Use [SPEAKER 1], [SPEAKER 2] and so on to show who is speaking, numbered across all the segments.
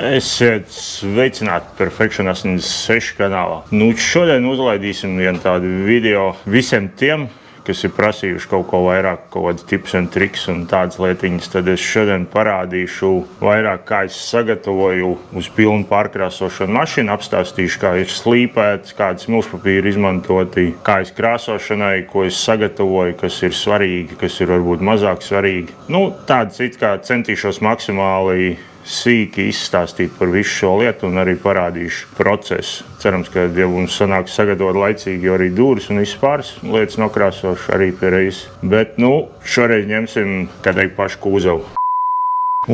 [SPEAKER 1] Esiet sveicināti Perfection 86 kanālā. Šodien uzlaidīsim vienu tādu video visiem tiem, kas ir prasījuši kaut ko vairāk, kaut kādas tips un triks un tādas lietiņas. Tad es šodien parādīšu vairāk, kā es sagatavoju uz pilnu pārkrāsošanu mašīnu, apstāstīšu, kā ir slīpēts, kādas miltspapīri izmantoti, kā es krāsošanai, ko es sagatavoju, kas ir svarīgi, kas ir varbūt mazāk svarīgi. Tāds it kā centīšos maksimāli sīki izstāstīt par visu šo lietu un arī parādīšu procesu. Cerams, ka ja mums sanāks sagatavot laicīgi, jo arī dūris un vispārs lietas nokrāsošu arī pie reizes. Bet, šoreiz ņemsim, kā teikt, pašu kūzavu.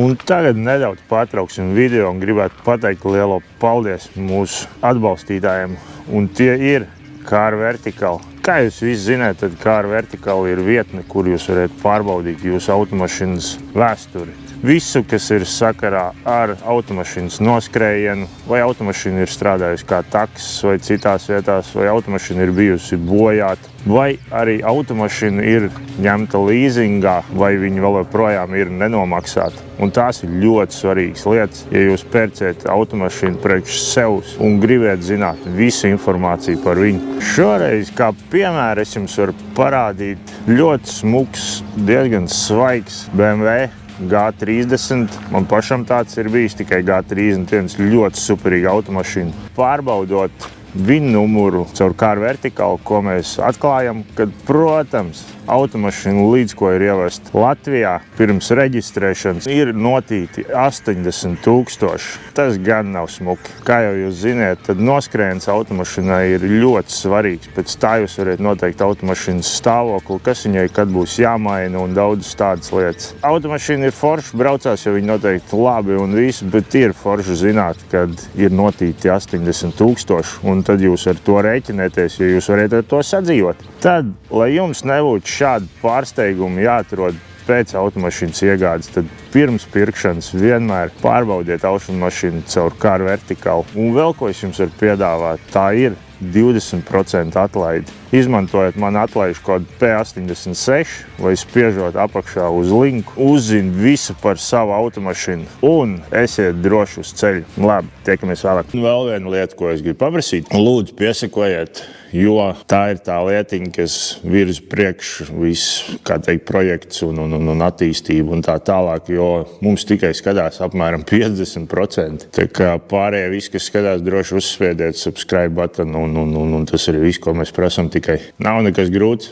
[SPEAKER 1] Un tagad nedaudz pārtrauksim video un gribētu pateikt lielo paldies mūsu atbalstītājiem. Un tie ir Car Vertical. Kā jūs visi zināt, tad Car Vertical ir vietne, kur jūs varat pārbaudīt jūsu automašīnas vēsturi. Visu, kas ir sakarā ar automašīnas noskrējienu, vai automašīna ir strādājusi kā taksis vai citās vietās, vai automašīna ir bijusi bojāta, vai arī automašīna ir ņemta līzingā, vai viņa vēl joprojām ir nenomaksāta. Un tās ir ļoti svarīgas lietas, ja jūs pērciet automašīnu priekš sev un gribat zināt visu informāciju par viņu. Šoreiz, kā piemēra, es jums varu parādīt ļoti smuks, diezgan svaigs BMW G30. Man pašam tāds ir bijis, tikai G31, ļoti superīga automašīna. Pārbaudot VIN numuru caur Car Vertical, ko mēs atklājam, kad, protams, automašīna līdz ko ir ievest Latvijā pirms reģistrēšanas ir notīti 80 000. Tas gan nav smuki. Kā jau jūs ziniet, tad noskrējiens automašīnai ir ļoti svarīgs. Pēc tā jūs varat noteikt automašīnas stāvokli, kas viņai kad būs jāmaina un daudzas tādas lietas. Automašīna ir forša, braucās, jo viņi noteikti labi un visu, bet ir forša zināt, kad ir notīti 80 000. Un tad jūs ar to rēķināties, jo jūs varat ar to sadzīvot. Tad, lai jums nebūtu šādi pārsteigumi jāatrod pēc automašīnas iegādes, tad pirms pirkšanas vienmēr pārbaudiet automašīnu caur Car Vertical. Un vēl ko es jums varu piedāvāt, tā ir 20% atlaidi. Izmantojot manu atlaižu kodu P86 vai spiežot apakšā uz linku, uzzini visu par savu automašīnu un esiet droši uz ceļu. Labi, tiekamies vēlāk. Vēl viena lieta, ko es gribu paprasīt. Lūdzu, piesakojiet, jo tā ir tā lietiņa, kas virz priekš visu, kā teikt, projekts un attīstību un tā tālāk, jo mums tikai skatās apmēram 50%. Tā kā pārējie visi, kas skatās, droši uzspiediet subscribe button un tas ir viss, ko mēs prasam, tikai nav nekas grūts.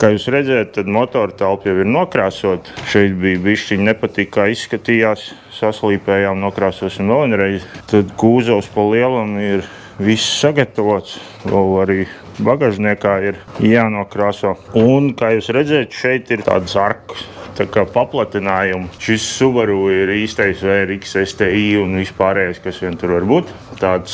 [SPEAKER 1] Kā jūs redzējat, tad motora telpa jau ir nokrāsot. Šeit bija bišķiņ nepatīk, kā izskatījās. Saslīpējām, nokrāsosim vēl vienreiz. Tad kūzovs pa lielam ir viss sagatavots. Vēl arī bagažniekā ir jānokrāso. Un, kā jūs redzējat, šeit ir tādas arkas. Tā kā paplatinājumu. Šis Subaru ir īstais VRX STI un vispārējais, kas vien tur var būt. Tāds,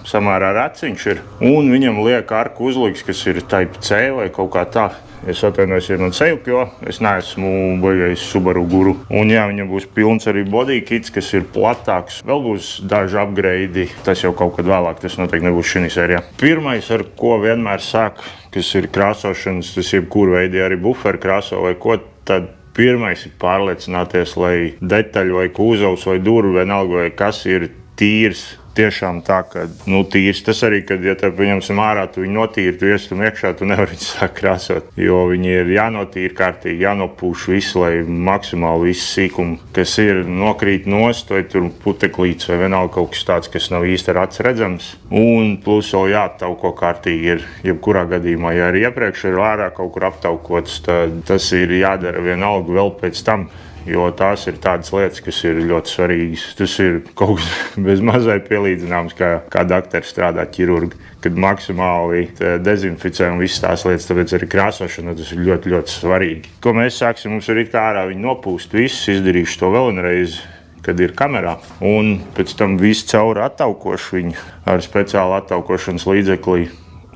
[SPEAKER 1] samērā reciņš ir. Un viņam liek arku uzliks, kas ir Type C vai kaut kā tā. Es atvainojos, ja man sajūk, jo es neesmu baigais Subaru guru. Un jā, viņam būs pilns arī body kits, kas ir platāks. Vēl būs daži upgrade. Tas jau kaut kad vēlāk, tas noteikti nebūs šī sērijā. Pirmais, ar ko vienmēr sāk, kas ir krāsošanas, tas jebkur veidi arī buferi krāso vai ko, tad pirmais ir pārliecināties, lai detaļu vai kūzovs vai durvi vienalga vai kas ir tīrs. Tiešām tā, ka, tīrs. Tas arī, kad, ja te paņemsim ārā, tu viņu notīri, tu iestum iekšā, tu nevari viņu sāk krāsot. Jo viņi ir jānotīri kārtīgi, jānopūš visu, lai maksimāli visu sīkumu, kas ir nokrīt nost, vai tur puteklīts, vai vienalga kaut kas tāds, kas nav īsti ar acis redzams. Un plus vēl jāaptauko kārtīgi ir, jebkurā gadījumā, ja arī iepriekš ir ārā kaut kur aptaukots, tad tas ir jādara vienalga vēl pēc tam. Jo tās ir tādas lietas, kas ir ļoti svarīgas. Tas ir kaut kas bez mazai pielīdzināms, kā daktari strādā ķirurgi, kad maksimāli dezinficē un visas tās lietas, tāpēc arī krāsošana tas ir ļoti, ļoti svarīgi. Ko mēs sāksim, mums ir it kā ārā viņu nopūst visus, izdarīšu to vēl vienreiz, kad ir kamerā. Un pēc tam visu cauri attaukošu viņu ar speciālu attaukošanas līdzeklī.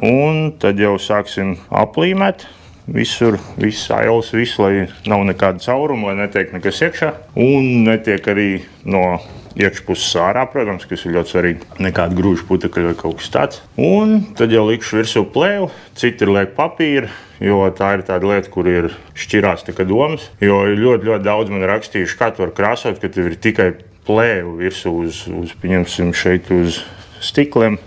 [SPEAKER 1] Un tad jau sāksim aplīmēt. Visur, viss ailes, viss, lai nav nekāda cauruma, lai netiek nekas iekšā. Un netiek arī no iekšpuses ārā, protams, kas ir ļoti svarīgi. Nekāda grūža putekļa vai kaut kas tāds. Un tad jau likšu virsū plēvu, citi liek papīru, jo tā ir tāda lieta, kur ir šķirās domas. Jo ļoti daudz man rakstījuši, kā tu var krāsot, ka tev ir tikai plēvu virsū pieņemsim šeit uz stikliem.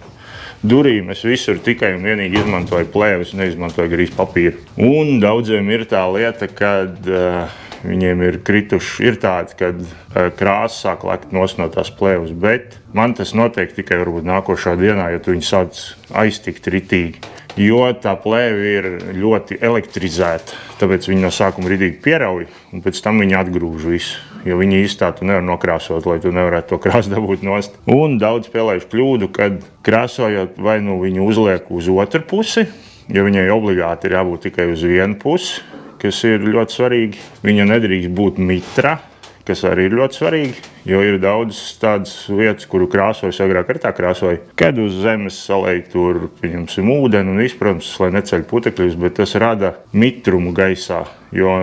[SPEAKER 1] Durīm es visur tikai un vienīgi izmantoju plēves, neizmantoju grīz papīru. Un daudziem ir tā lieta, kad viņiem ir krituši, ir tādi, kad krāsa sāk lekt no tās plēves, bet man tas notiek tikai varbūt nākošā dienā, ja tu viņu sāc aiztikt ritīgi. Jo tā plēve ir ļoti elektrizēta, tāpēc viņi no sākuma ritīgi pierauj, un pēc tam viņi atgrūž visu. Jo viņi īstā tu nevar nokrāsot, lai tu nevarētu to krāsu dabūt nost. Un daudz spēlējuši kļūdu, kad krāsojot vai nu viņu uzliek uz otru pusi, jo viņai obligāti ir jābūt tikai uz vienu pusi, kas ir ļoti svarīgi. Viņa nedrīkst būt mitra, kas arī ir ļoti svarīgi, jo ir daudz tādas vietas, kuru krāsojas, agrāk arī tā krāsoja. Kad uz zemes salēj tur, pieņemsim, ūdeni un protams, lai neceļ putekļus, bet tas rada mitrumu gaisā, jo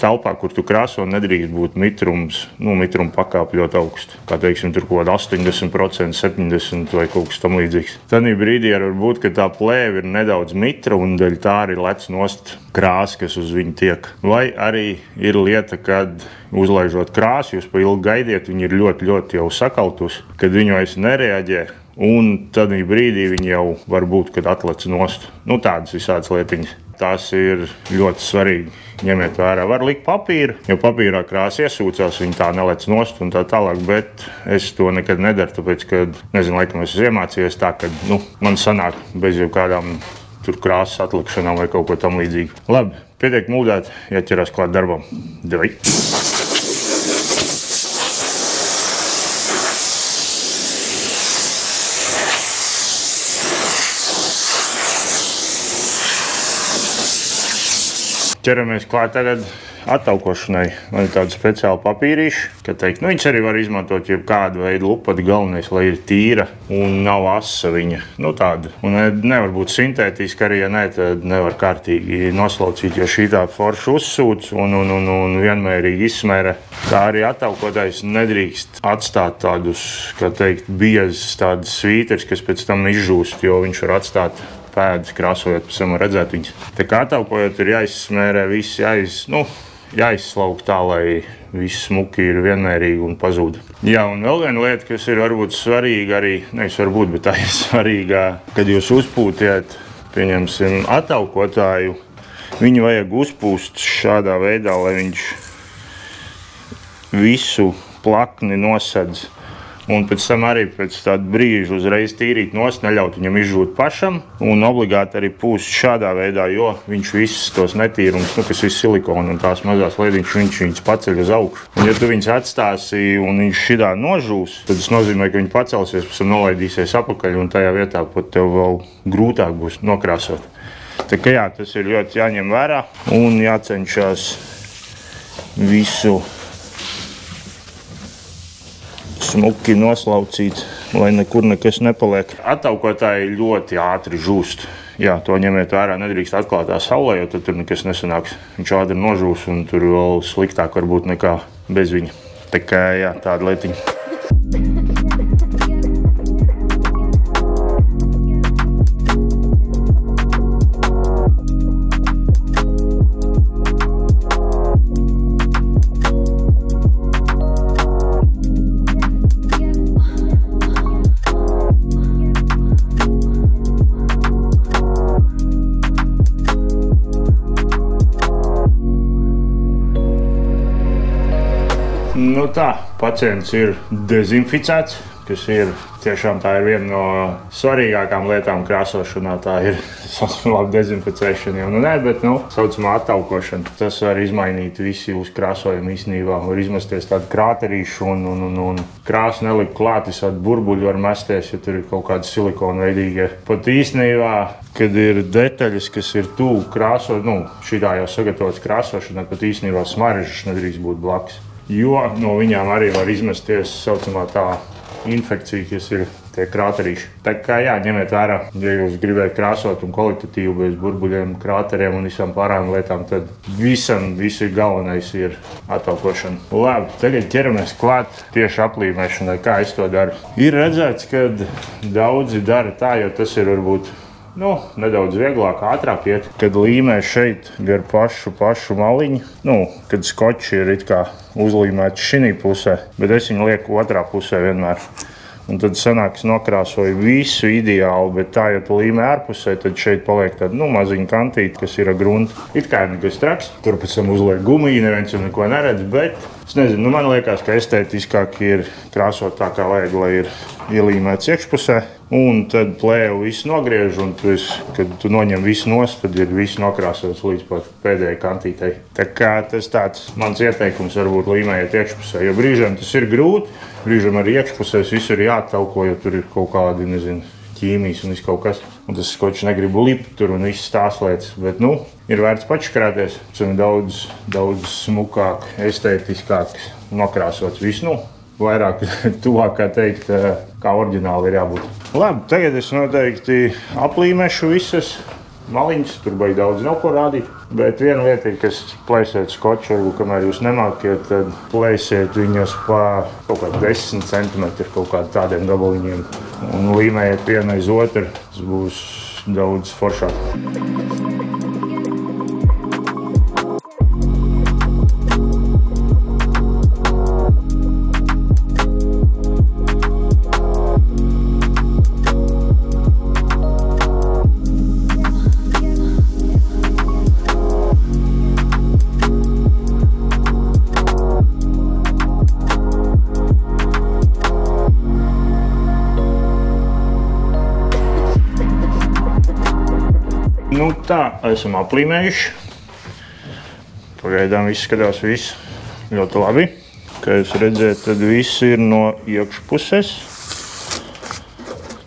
[SPEAKER 1] telpā, kur tu krāso, nedrīkst būt mitrums, mitruma pakāpe ļoti augstu. Kā teiksim, tur kaut kāda 80%, 70% vai kaut kas tam līdzīgs. Tādī brīdī var būt, ka tā plēve ir nedaudz mitra un dēļ tā arī lec nost krāsa, kas uz viņu tiek. Vai arī ir lieta, kad uzlaižot krāsu, jūs pa ilgi gaidiet, viņi ir ļoti, ļoti jau sakaltus, kad viņi vairs nereaģē. Un tādī brīdī viņi jau var būt, kad atlec nost. Tādas visādas lietiņas. Tās ir ļoti svarīgi. Ņemiet vērā, var likt papīru, jo papīrā krāsa iesūcās, viņi tā nelec nost un tā tālāk, bet es to nekad nedaru, tāpēc, ka, nezinu, laikam es iemācījies tā, ka, man sanāk bez jau kādām tur krāsas atlikšanām vai kaut ko tam līdzīgu. Labi, pietiek mūdēt, jāķerās klāt darbam. Devai! Ķeramies klāt tagad attaukošanai. Man ir tāda speciāla papīrīša, ka teikt, viņš arī var izmantot jebkādu veidu lupati, galvenais, lai ir tīra un nav asa viņa. Tāda. Un nevar būt sintētiski arī, ja ne, tad nevar kārtīgi noslaucīt, jo šī tā forša uzsūc un vienmērīgi izsmēra. Tā arī attaukotājs nedrīkst atstāt tādus, kā teikt, biezas tādas svīteres, kas pēc tam izžūst, jo viņš var atstāt pēdas krāsojot, pēc tam redzēt viņas. Tā kā attaukojot ir jāizsmērē viss, jāizslauk tā, lai viss smuki ir vienmērīgi un pazūd. Jā, un vēl viena lieta, kas ir varbūt svarīga arī, nevis varbūt, bet tā ir svarīgā, kad jūs uzpūtiet, pieņemsim, attaukotāju, viņu vajag uzpūst šādā veidā, lai viņš visu plakni nosedz. Un pēc tam arī pēc tāda brīža uzreiz tīrīt nost, neļaut viņam izžūt pašam. Un obligāti arī pūst šādā veidā, jo viņš visus tos netīrums, kas ir silikona un tās mazās lietiņas, viņš viņus paceļ uz augšu. Un ja tu viņus atstāsi un viņš šidā nožūs, tad tas nozīmē, ka viņi pacelsies, pēc tam nolaidīsies apakaļ un tajā vietā pat tev vēl grūtāk būs nokrāsot. Tā kā jā, tas ir ļoti jāņem vērā un jācenšas visu smuki noslaucīt, lai nekur nekas nepaliek. Attaukotāji ļoti ātri žūst. Jā, to ņemiet vērā, nedrīkst atklātā saulē, jo tad tur nekas nesanāks. Viņš ātri nožūs un tur vēl sliktāk var būt nekā bez viņa. Tā kā jā, tāda lietiņa. Tā, pacients ir dezinficēts, kas ir tiešām tā ir viena no svarīgākām lietām krāsošanā. Tā ir labi dezinficēšana jau nē, bet saucamā attaukošana. Tas var izmainīt visi uz krāsojumu īstenībā. Var izmesties tādu krāterīšu un krāsu nelikt klāt, visādi burbuļi var mesties, ja tur ir kaut kādi silikona veidīgie. Pat īstenībā, kad ir detaļas, kas ir tuvu krāsot, šitā jau sagatavotas krāsošanai, pat īstenībā smaržas nedrīkst būt blakus. Jo no viņām arī var izmesties saucamā tā infekcija, kas ir tie krāterīši. Tā kā jā, ņemiet vērā, ja jūs gribētu krāsot un kvalitatīvi bez burbuļiem, krāteriem un visām pārējām lietām, tad visu galvenais ir attaukošana. Labi, tagad ķeramies klāt tieši aplīmēšanai, kā es to daru. Ir redzēts, ka daudzi dara tā, jo tas ir varbūt nedaudz vieglāk, ātrāk iet. Kad līmē šeit gar pašu maliņu, kad skoči ir it kā uzlīmēti šī pusē, bet es viņu lieku otrā pusē vienmēr. Un tad sanāk, es nokrāsoju visu ideāli, bet tā, ja tu līmē ārpusē, tad šeit paliek tāda, maziņa kantīte, kas ir grunta. It kā ir nekas traks, tur pēc tam uzliek gumiju, neviens jau neko neredz, bet es nezinu, man liekas, ka estētiskāk ir krāsot tā, kā vajag, lai ir ielīmēts iekšpusē. Un tad plēju visu nogriež, un kad tu noņem visu nost, tad ir visu nokrāsots līdz pat pēdējai kantītei. Tā kā tas tāds mans ieteikums varbūt līmējiet iekšpusē, jo brīžiem tas ir grūti, brīžiem arī iekšpusēs visu ir jāatauko, jo tur ir kaut kādi, ķīmijas un viss kaut kas. Un tas skočs negribu lipt tur un viss tās lietas, bet, ir vērts pačkrāties. Tas ir daudz smukāk, estētiskāk nokrāsots visu, vairāk tuvāk, kā teikt, kā oriģināli ir jābūt. Labi, tagad es noteikti aplīmēšu visas maliņas, tur baigi daudz nav ko rādīt, bet viena lieta ir, kas plēsiet skoču, varbūt, kamēr jūs nemākiet, tad plēsiet viņus pa kaut kā 10 cm kaut kādu tādiem gabaliņiem un līmējiet vienu aiz otru, tas būs daudz foršāk. Tā, esam aplīmējuši. Pagaidām izskatās viss ļoti labi. Kā jūs redzēt, tad viss ir no iekšpuses.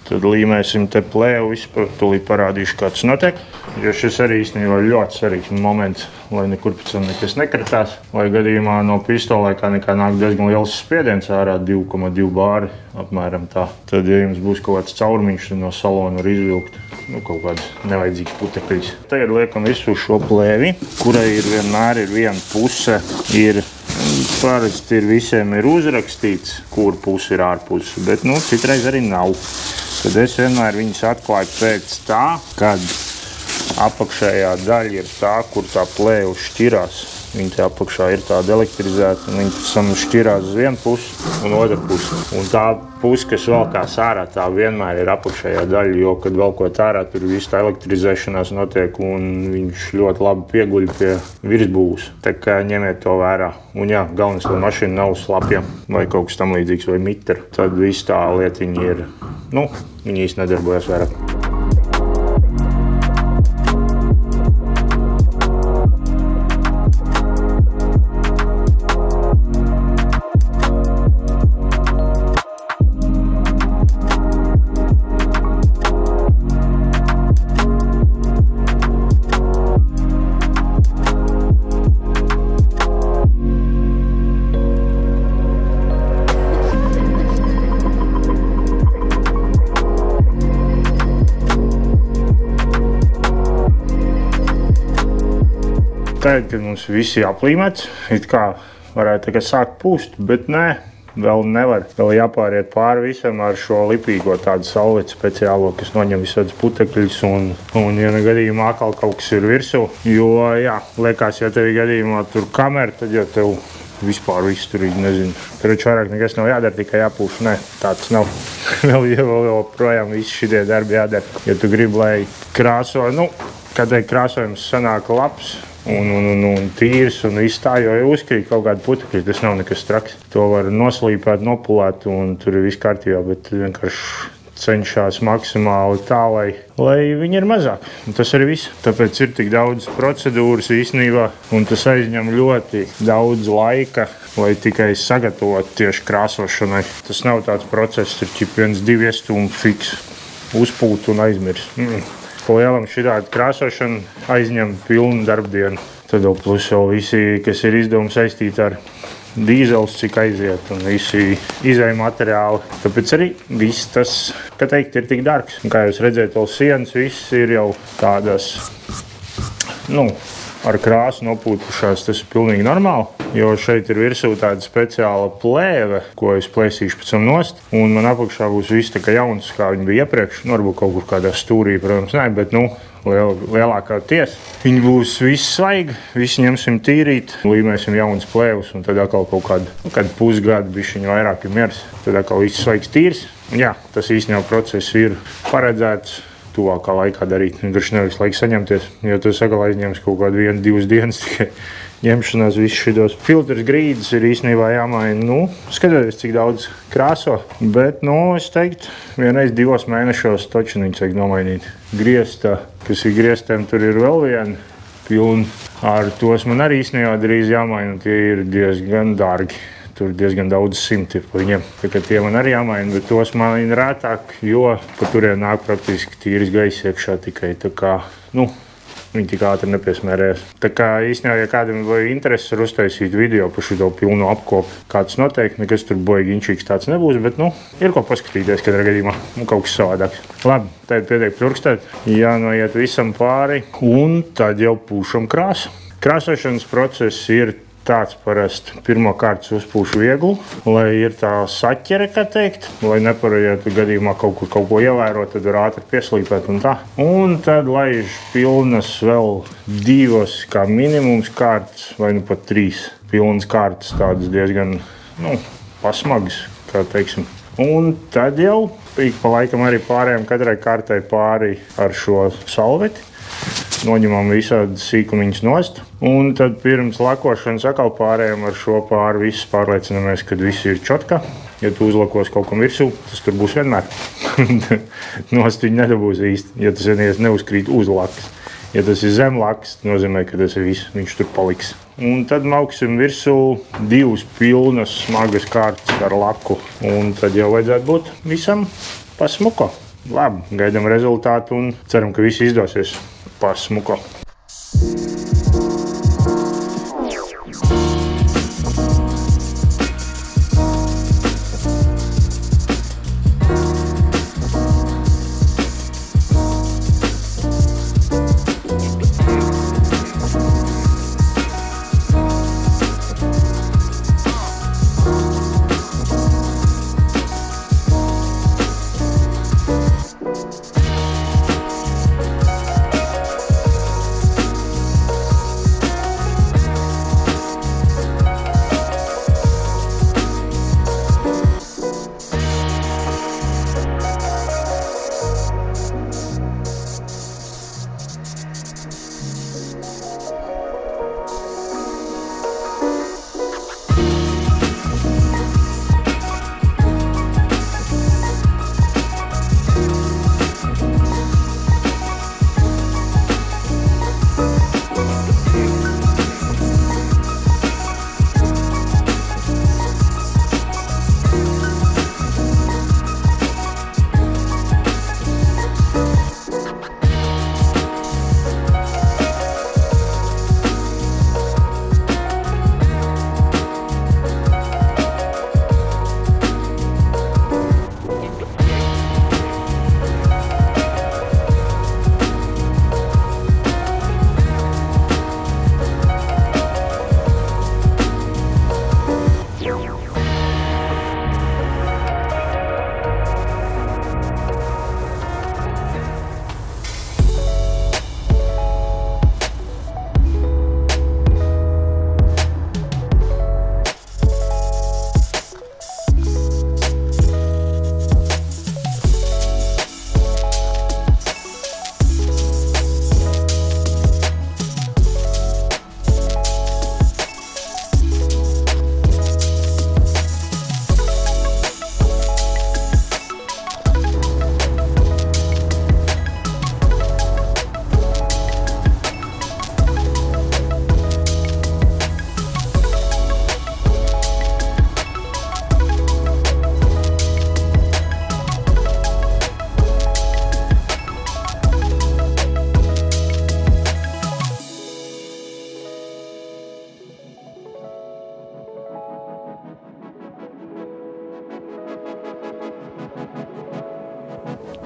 [SPEAKER 1] Tad līmēsim te plēvu, tūlīt parādīšu, kā tas notiek. Jo šis arī īstenībā ļoti svarīgs moments, lai nekur pēc tam nekas nekratās. Lai gadījumā no pistolē kā nekā nāk diezgan liels spiediens ārā, 2,2 bāri apmēram tā. Tad, ja jums būs kaut kāds caurumiņš, tad no salona var izvilkt kaut kādas nevajadzīgas putekļas. Tagad liekam visu šo plēvi, kurai vienmēr ir viena puse, parasti visiem ir uzrakstīts, kur puse ir ārpuse, bet citreiz arī nav. Tad es vienmēr viņas atklāju pēc tā, kad apakšējā daļa ir tā, kur tā plēva šķirās. Viņa te apakšā ir tāda elektrizēta, un viņa pēc tam šķirās uz vienu pusi un otru pusi. Un tā puse, kas velkās ārā, tā vienmēr ir apakšējā daļa, jo, kad velkot ārā, tur viss tā elektrizēšanās notiek, un viņš ļoti labi pieguļ pie virsbūves. Tā kā ņemiet to vērā. Un jā, galvenais, lai mašīna nav slapja vai kaut kas tam līdzīgs vai mitra. Tad viss tā lietiņa ir, viņa īsti nedarbojas vairāk. Tagad, kad mums visi aplīmēts, it kā varētu tagad sākt pūst, bet nē, vēl nevar. Vēl jāpāriet pāri visam ar šo lipīgo tādu saulīti speciālo, kas noņem visādas putekļus un ja negadījumā atkal kaut kas ir virsū. Jo, jā, liekas, ja tev gadījumā tur kamera, tad jau tev vispār viss tur ir, nezinu. Karoči vairāk nekas nav jādara, tikai jāpūš. Nē, tāds nav. Vēl joprojām visi šitie darbi jādara. Ja tu gribi, lai krāso, kad krāsojums sanāk labs, un tīrs un viss tā, jo uzkrīt kaut kādu putekļi, tas nav nekas traks. To var noslīpēt, nopulēt un tur ir viss kārtībā, bet vienkārši cenšās maksimāli tā, lai viņi ir mazāk. Un tas arī viss. Tāpēc ir tik daudz procedūras īstenībā, un tas aizņem ļoti daudz laika, lai tikai sagatavot tieši krāsošanai. Tas nav tāds process, ir 1-2 iestūmi fiks, uzpūt un aizmirs. Pa lielam šitāda krāsošana aizņem pilnu darbdienu. Tad vēl plus vēl visi, kas ir izdevumi saistīti ar dīzels, cik aiziet un visi izēju materiāli. Tāpēc arī viss tas, kā teikt, ir tik dārgs. Un kā jūs redzēt, vēl sienas viss ir jau tādas, ar krāsu nopūtušās, tas ir pilnīgi normāli, jo šeit ir virsū tāda speciāla plēve, ko es plēsīšu pēc tam nost, un man apakšā būs viss tā kā jauns, kā viņi bija iepriekš, varbūt kaut kur kādā stūrī, protams, nē, bet, lielākā tiesa. Viņi būs visi svaigi, visi ņemsim tīrīt, līmēsim jaunas plēvas, un tad atkal kaut kādu pusgadu bišķiņu vairāk ir miers, tad atkal viss svaigs tīrs. Jā, tas īstenībā process ir paredzēts tuvākā laikā darīt. Droši nevis laiku saņemties, jo tas atkal aizņems kaut kādu 1-2 dienas tikai ņemšanās. Visus šitos filtrs grīdas ir īstenībā jāmaina, skatoties, cik daudz krāso. Bet, es teiktu, vienreiz 2 mēnešos točiniņu vajag nomainīt. Griezta, kas ir grieztēm, tur ir vēl viena pilna. Ar tos man arī īstenībā drīz jāmaina, tie ir diezgan dārgi. Tur diezgan daudz simti par viņiem. Tā kā tie man arī jāmaina, bet tos maina rētāk, jo pa turien nāk praktiski tīris gaiss iekšā tikai. Tā kā, viņi tik ātri nepiesmērējas. Tā kā īstenībā, ja kādam vai interesi var uztaisīt video par šo pilnu apkopu, kāds noteikti, nekas tur boigi inčīgs tāds nebūs, bet, ir ko paskatīties katrā gadījumā, kaut kas savādāks. Labi, tad pietiek purkstēt, jānoiet visam pāri, un tad jau pūšam krāsu. Krāsošanas process ir tāds parasti. Pirmkārt uzpūšu vieglu, lai ir tā saķere, kā teikt, lai neparajētu gadījumā kaut ko ievērot, tad var ātri pieslīpēt un tā. Un tad laiž pilnas vēl 2 kā minimums kārtas, vai pat 3 pilnas kārtas, tādas diezgan, pasmagas, kā teiksim. Un tad jau ik pa laikam arī pārējām katrai kārtai pāri ar šo salveti. Noņemam visādi sīkumiņus nost, un tad pirms lakošanas atkal pārējām ar šo pāri visus pārliecinamies, kad viss ir čotka. Ja tu uzlakos kaut kam virsū, tas tur būs vienmēr. Nost viņi nedabūs īsti, ja tas vienīgais neuzkrīt uz lakas. Ja tas ir zem lakas, nozīmē, ka tas ir viss, viņš tur paliks. Un tad mauksim virsū 2 pilnas smagas kārtas ar laku, un tad jau vajadzētu būt visam pasmuko. Labi, gaidām rezultātu un ceram, ka viss izdosies. Pasmuko.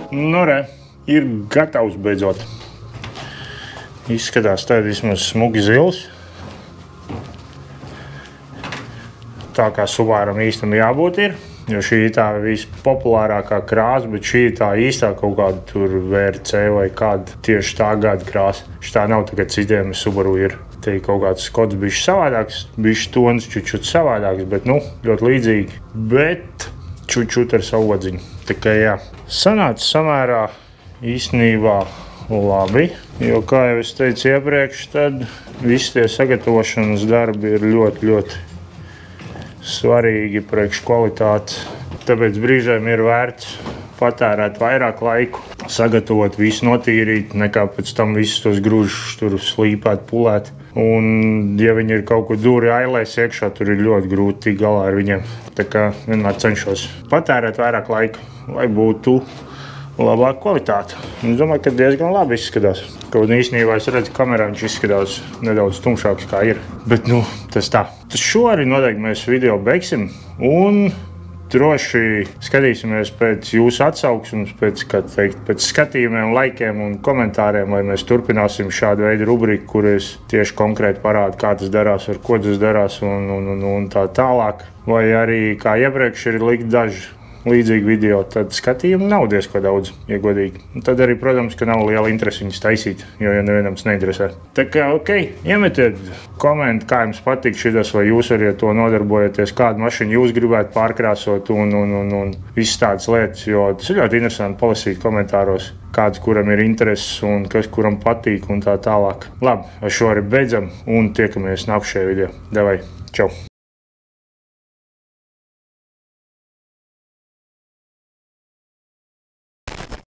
[SPEAKER 1] Nu, re, ir gatavs beidzot. Izskatās tādi vismaz smuki zils. Tā kā Subaram īstam jābūt ir, jo šī ir tā vispopulārākā krāsa, bet šī ir tā īstā kaut kāda tur VRC vai kāda tieši tā gada krāsa. Šitā nav tā, ka citiem Subaru ir. Te ir kaut kāds Skots bišķi savādāks, bišķi tons čučut savādāks, bet ļoti līdzīgi. Bet čučut ar savu odziņu. Tā kā jā, sanāca samērā īstenībā labi, jo, kā jau es teicu iepriekš, tad visi tie sagatavošanas darbi ir ļoti svarīgi priekš kvalitātes. Tāpēc brīžiem ir vērts patērēt vairāk laiku, sagatavot visu notīrīt, nekā pēc tam visus tos grūžus tur slīpēt, pulēt. Un, ja viņi ir kaut kur dūri ailēs iekšā, tur ir ļoti grūti tikt galā ar viņiem. Tā kā vienmēr cenšos patērēt vairāk laika, lai būtu labāka kvalitāte. Es domāju, ka diezgan labi izskatās. Kaut īstenībā es redzu, kamerā viņš izskatās nedaudz tumšāks kā ir. Bet, tas tā. Tas šo arī noteikti mēs video beigsim un droši skatīsimies pēc jūsu atsauksmes, pēc skatījumiem, laikiem un komentāriem, vai mēs turpināsim šādu veidu rubriku, kur es tieši konkrēti parādu, kā tas darās, ar ko tas darās un tā tālāk. Vai arī, kā iepriekš ir likt daži līdzīgi video, tad skatījumu nav diezko daudz, ja godīgi. Un tad arī, protams, ka nav liela interese viņus taisīt, jo nevienam tas neinteresē. Tā kā, iemetiet komentu, kā jums patīk šitas, vai jūs arī to nodarbojaties, kādu mašīnu jūs gribētu pārkrāsot un visas tādas lietas, jo tas ir ļoti interesanti palasīt komentāros, kāds kuram ir intereses un kas kuram patīk un tā tālāk. Labi, ar šo arī beidzam un tiekamies nākamajā video. Davai, čau!